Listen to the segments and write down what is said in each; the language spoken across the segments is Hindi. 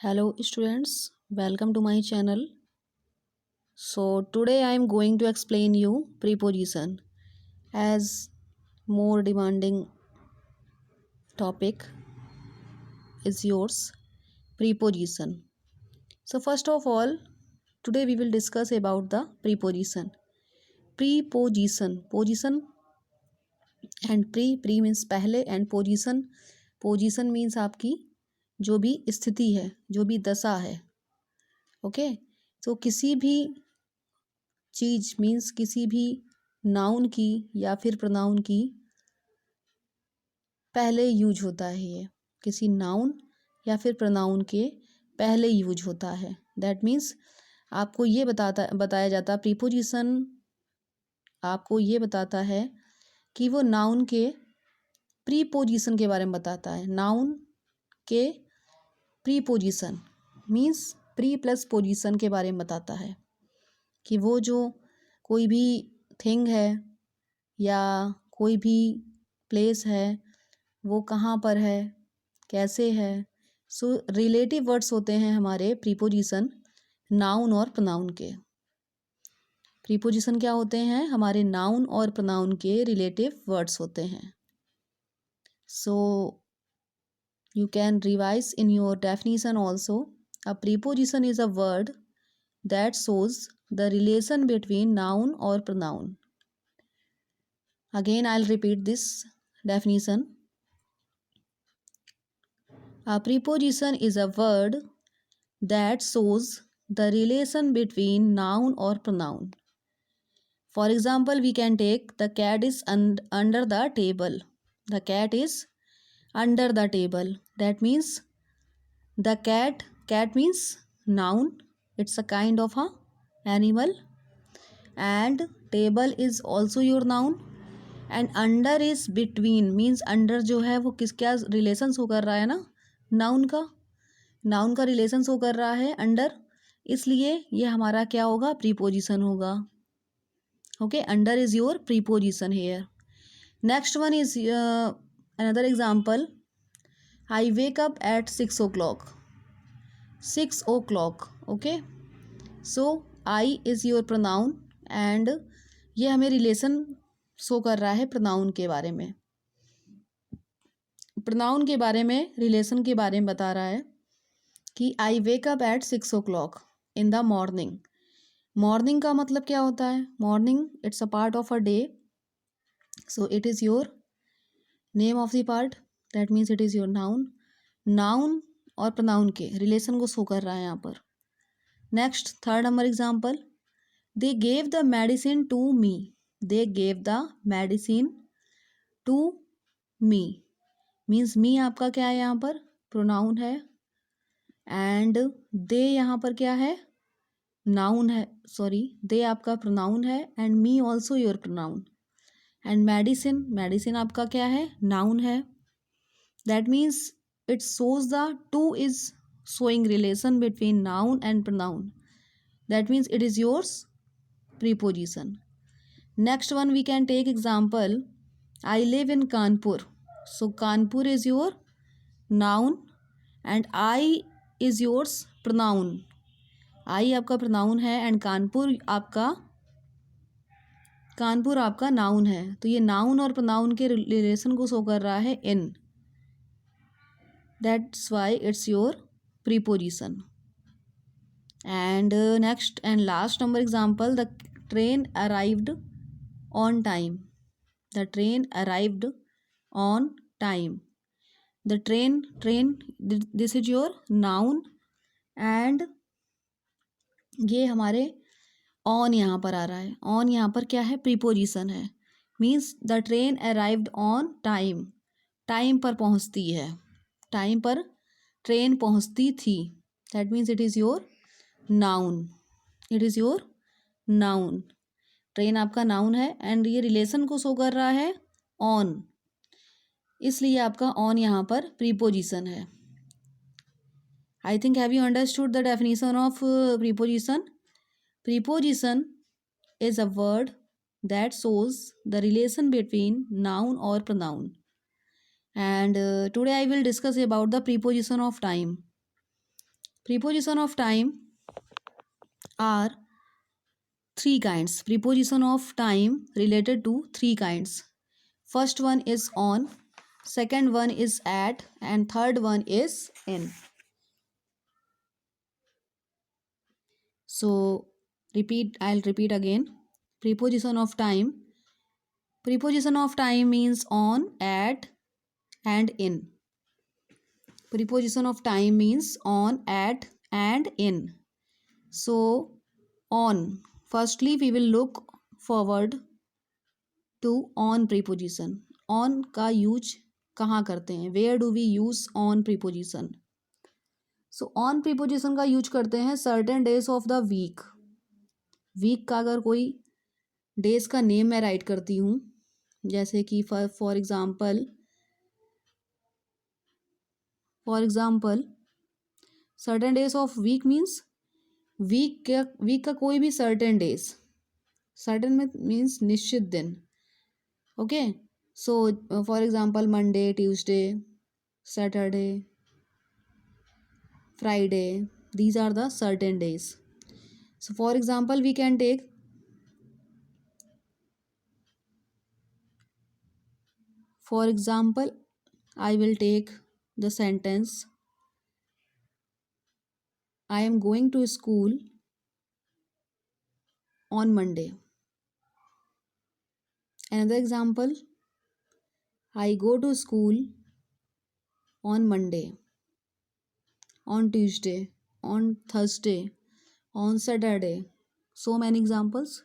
Hello students, welcome to my channel. So today I am going to explain you preposition as more demanding topic is yours preposition. So first of all, today we will discuss about the preposition. Position and pre means पहले and position means आपकी जो भी स्थिति है, जो भी दशा है. ओके तो किसी भी चीज मीन्स किसी भी नाउन की या फिर प्रोनाउन की पहले यूज होता है. ये किसी नाउन या फिर प्रोनाउन के पहले यूज होता है. दैट मीन्स आपको ये बताया जाता प्रीपोजिशन आपको ये बताता है कि वो नाउन के प्रीपोजिशन के बारे में बताता है. नाउन के preposition means pre plus position के बारे में बताता है कि वो जो कोई भी थिंग है या कोई भी प्लेस है वो कहाँ पर है, कैसे है. सो रिलेटिव वर्ड्स होते हैं हमारे प्रीपोजिशन नाउन और प्रोनाउन के. प्रीपोजिशन क्या होते हैं? हमारे नाउन और प्रोनाउन के रिलेटिव वर्ड्स होते हैं. So you can revise in your definition also. A preposition is a word that shows the relation between noun or pronoun. Again, I'll repeat this definition. A preposition is a word that shows the relation between noun or pronoun. For example, we can take the cat is under the table. The cat is under the table. That means the cat means noun. It's a kind of a animal. And table is also your noun. And under is between means under जो है वो क्या रिलेशन शो कर रहा है ना, नाउन का रिलेशन शो कर रहा है अंडर. इसलिए ये हमारा क्या होगा? प्रीपोजिशन होगा. Okay, under is your preposition here. Next one is another example. I wake up at 6 o'clock. 6 o'clock. Okay, so I is your pronoun and ये हमें रिलेशन शो कर रहा है प्रोनाउन के बारे में. प्रोनाउन के बारे में रिलेशन के बारे में बता रहा है कि I wake up at 6 o'clock in the morning. Morning का मतलब क्या होता है? Morning it's a part of a day. So it is your name of the part. That means it is your noun और प्रोनाउन के रिलेशन को शो कर रहा है यहाँ पर. Next third number example. They gave the medicine to me. They gave the medicine to me. Means me आपका क्या है यहाँ पर? प्रोनाउन है. एंड दे यहाँ पर क्या है? नाउन है. सॉरी, दे आपका प्रोनाउन है and me also your pronoun. And medicine आपका क्या है? नाउन है. That means it shows the two is showing relation between noun and pronoun. That means it is yours preposition. Next one we can take example. I live in Kanpur. So Kanpur is your noun and I is yours pronoun. I आपका pronoun है and कानपुर आपका noun है. तो ये noun और pronoun के relation को show कर रहा है in. That's why it's your preposition. And next and last number example. The train arrived on time. The train arrived on time. The train this is your noun and ये हमारे on यहाँ पर आ रहा है. on यहाँ पर क्या है? प्रीपोजिशन है. Means the train arrived on time. Time पर पहुँचती है. टाइम पर ट्रेन पहुँचती थी. That means it is your noun. It is your noun. Train आपका नाउन है एंड ये रिलेशन को शो कर रहा है ऑन. इसलिए आपका ऑन यहाँ पर प्रीपोजिशन है. I think have you understood the definition of preposition. Preposition is a word that shows the relation between noun और pronoun. And today I will discuss about the preposition of time. Preposition of time are three kinds. Preposition of time related to three kinds. First one is on, second one is at, and third one is in. So I'll repeat again. Preposition of time. Preposition of time means on, at, and in. Preposition of time means on, at, and in. So on. Firstly, we will look forward to on preposition. On का यूज कहाँ करते हैं? Where do we use on preposition? So on preposition का यूज करते हैं certain days of the week. Week का अगर कोई डेज का नेम मैं राइट करती हूँ, जैसे कि for example certain days of week means week का कोई भी सर्टेन डेज, सर्टेन में मीन्स निश्चित दिन. Okay, so for example Monday, Tuesday, Saturday, Friday, these are the certain days. So for example, we can take I will take the sentence, I am going to school on Monday. Another example, I go to school on Monday, on Tuesday, on Thursday, on Saturday. So many examples.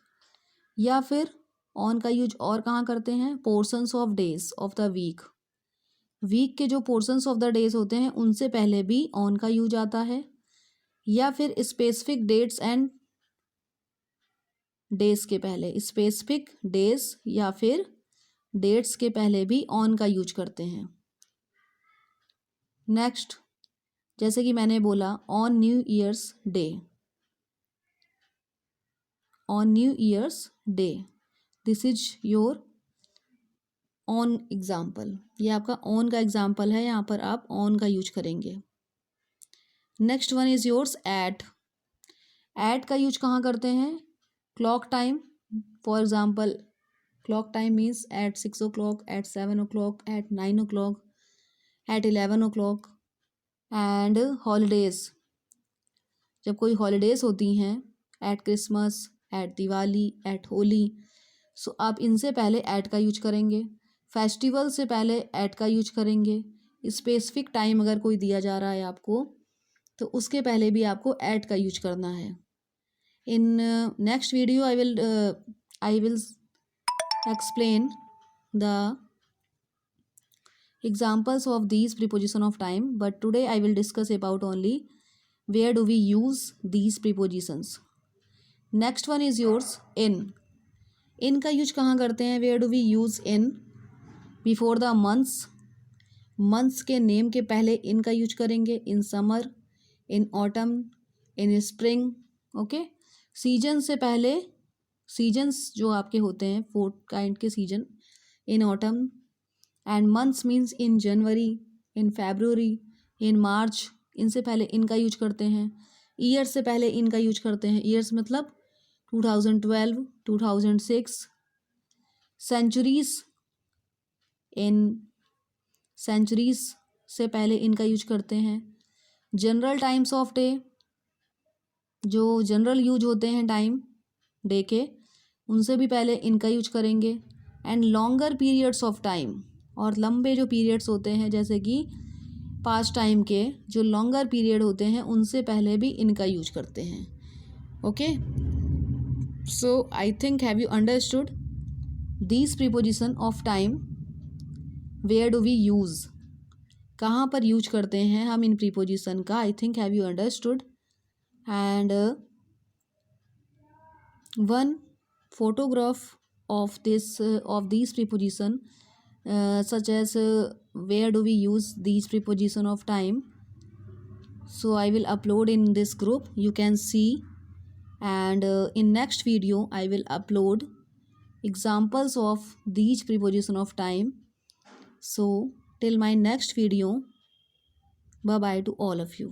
या फिर on का यूज और कहाँ करते हैं? Portions of days of the week. Week के जो पोर्शंस ऑफ द डेज होते हैं उनसे पहले भी ऑन का यूज आता है, या फिर स्पेसिफिक डेट्स एंड डेज के पहले, स्पेसिफिक डेज या फिर डेट्स के पहले भी ऑन का यूज करते हैं. नेक्स्ट, जैसे कि मैंने बोला on new years day, on new years day, this is your on example. ये आपका ऑन का एग्जाम्पल है, यहाँ पर आप ऑन का यूज करेंगे. Next one is yours at. At का यूज कहाँ करते हैं? Clock time. For example clock time means at 6 o'clock, at 7 o'clock, at 9 o'clock, at 11 o'clock. And holidays, जब कोई हॉलीडेज होती हैं, at Christmas, at Diwali, at Holi, so आप इनसे पहले एट का यूज करेंगे. फेस्टिवल से पहले एट का यूज करेंगे. स्पेसिफिक टाइम अगर कोई दिया जा रहा है आपको, तो उसके पहले भी आपको एट का यूज करना है. In next video I will explain the examples of these preposition of time, but today I will discuss about only where do we use these prepositions. Next one is yours in. in का यूज कहाँ करते हैं? where do we use in? before the months के नेम के पहले in का यूज करेंगे. in summer, in autumn, in spring. Okay, season से पहले, सीजन्स जो आपके होते हैं 4 काइंड के season, in autumn. And months means in January, in February, in March, इनसे पहले इनका यूज करते हैं. ईयर्स से पहले इनका यूज करते हैं. ईयर्स मतलब 2012, 2006. सेंचुरीज, इन सेंचुरीज से पहले इनका यूज करते हैं. जनरल टाइम्स ऑफ डे, जो जनरल यूज होते हैं टाइम डे के, उनसे भी पहले इनका यूज करेंगे. And longer periods of time, और लंबे जो पीरियड्स होते हैं जैसे कि पास्ट टाइम के जो लॉन्गर पीरियड होते हैं उनसे पहले भी इनका यूज करते हैं. Okay, so I think have you understood these preposition of time. Where do we use, कहाँ पर यूज करते हैं हम इन प्रीपोजिशन का? I think have you understood. And one photograph of these preposition, such as where do we use these preposition of time, so I will upload in this group, you can see. And in next video I will upload examples of these preposition of time. So till my next video, bye bye to all of you.